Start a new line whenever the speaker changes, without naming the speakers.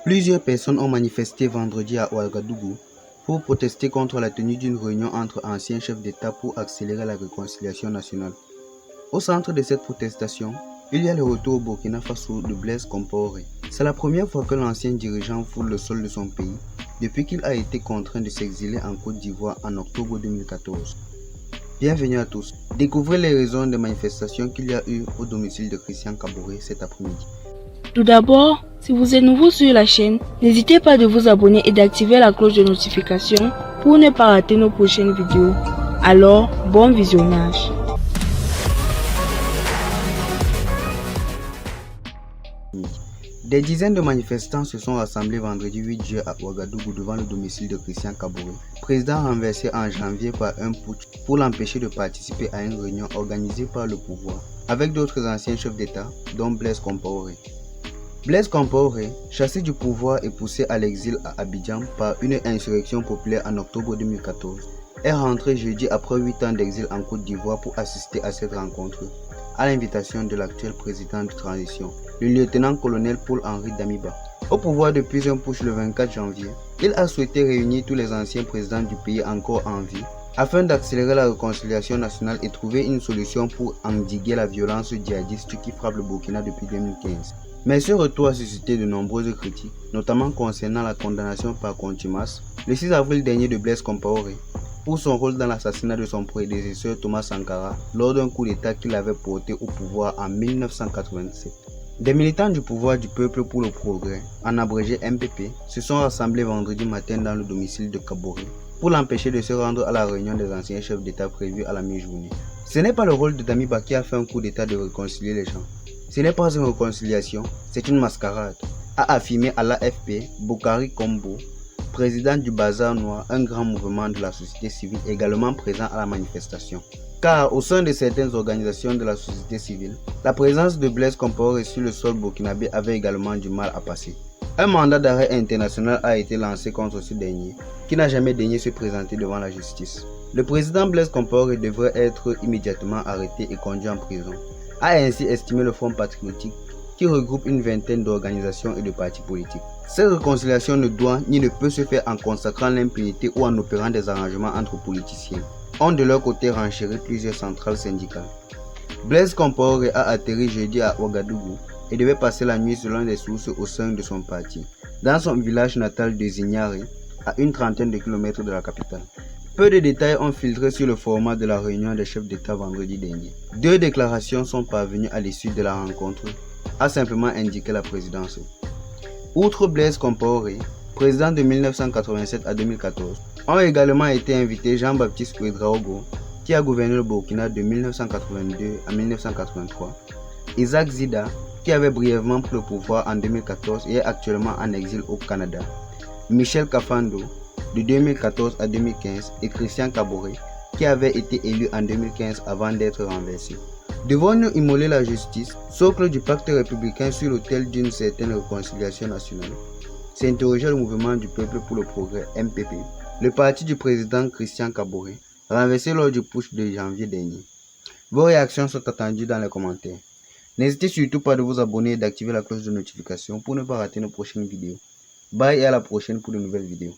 Plusieurs personnes ont manifesté vendredi à Ouagadougou pour protester contre la tenue d'une réunion entre anciens chefs d'État pour accélérer la réconciliation nationale. Au centre de cette protestation, il y a le retour au Burkina Faso de Blaise Compaoré. C'est la première fois que l'ancien dirigeant foule le sol de son pays depuis qu'il a été contraint de s'exiler en Côte d'Ivoire en octobre 2014. Bienvenue à tous. Découvrez les raisons des manifestations qu'il y a eu au domicile de Christian Kaboré cet après-midi.
Tout d'abord, si vous êtes nouveau sur la chaîne, n'hésitez pas de vous abonner et d'activer la cloche de notification pour ne pas rater nos prochaines vidéos. Alors, bon visionnage.
Des dizaines de manifestants se sont rassemblés vendredi 8 juillet à Ouagadougou devant le domicile de Christian Kaboré, président renversé en janvier par un putsch pour l'empêcher de participer à une réunion organisée par le pouvoir avec d'autres anciens chefs d'État, dont Blaise Compaoré. Blaise Compaoré, chassé du pouvoir et poussé à l'exil à Abidjan par une insurrection populaire en octobre 2014, est rentré jeudi après 8 ans d'exil en Côte d'Ivoire pour assister à cette rencontre, à l'invitation de l'actuel président de transition, le lieutenant-colonel Paul-Henri Damiba. Au pouvoir depuis un putsch le 24 janvier, il a souhaité réunir tous les anciens présidents du pays encore en vie afin d'accélérer la réconciliation nationale et trouver une solution pour endiguer la violence djihadiste qui frappe le Burkina depuis 2015. Mais ce retour a suscité de nombreuses critiques, notamment concernant la condamnation par contumace le 6 avril dernier de Blaise Compaoré pour son rôle dans l'assassinat de son prédécesseur Thomas Sankara lors d'un coup d'État qu'il avait porté au pouvoir en 1987. Des militants du pouvoir du peuple pour le progrès, en abrégé MPP, se sont rassemblés vendredi matin dans le domicile de Kaboré pour l'empêcher de se rendre à la réunion des anciens chefs d'État prévue à la mi-journée. Ce n'est pas le rôle de Damiba qui a fait un coup d'État de réconcilier les gens. Ce n'est pas une réconciliation, c'est une mascarade, a affirmé à l'AFP Boukari Kombo, président du Bazar Noir, un grand mouvement de la société civile également présent à la manifestation. Car au sein de certaines organisations de la société civile, la présence de Blaise Compaoré sur le sol burkinabé avait également du mal à passer. Un mandat d'arrêt international a été lancé contre ce dernier, qui n'a jamais daigné se présenter devant la justice. Le président Blaise Compaoré devrait être immédiatement arrêté et conduit en prison, a ainsi estimé le Front patriotique, qui regroupe une vingtaine d'organisations et de partis politiques. Cette réconciliation ne doit ni ne peut se faire en consacrant l'impunité ou en opérant des arrangements entre politiciens, ont de leur côté renchéri plusieurs centrales syndicales. Blaise Compaoré a atterri jeudi à Ouagadougou et devait passer la nuit selon des sources au sein de son parti, dans son village natal de Zignaré, à une trentaine de kilomètres de la capitale. Peu de détails ont filtré sur le format de la réunion des chefs d'État vendredi dernier. 2 déclarations sont parvenues à l'issue de la rencontre, a simplement indiqué la présidence. Outre Blaise Compaoré, président de 1987 à 2014, ont également été invités Jean-Baptiste Ouédraogo, qui a gouverné le Burkina de 1982 à 1983, Isaac Zida, qui avait brièvement pris le pouvoir en 2014 et est actuellement en exil au Canada, Michel Kafando, de 2014 à 2015, et Christian Kaboré, qui avait été élu en 2015 avant d'être renversé. Devons-nous immoler la justice, socle du pacte républicain, sur l'autel d'une certaine réconciliation nationale? S'interrogeait le mouvement du peuple pour le progrès MPP, le parti du président Christian Kaboré, renversé lors du putsch de janvier dernier. Vos réactions sont attendues dans les commentaires. N'hésitez surtout pas de vous abonner et d'activer la cloche de notification pour ne pas rater nos prochaines vidéos. Bye et à la prochaine pour de nouvelles vidéos.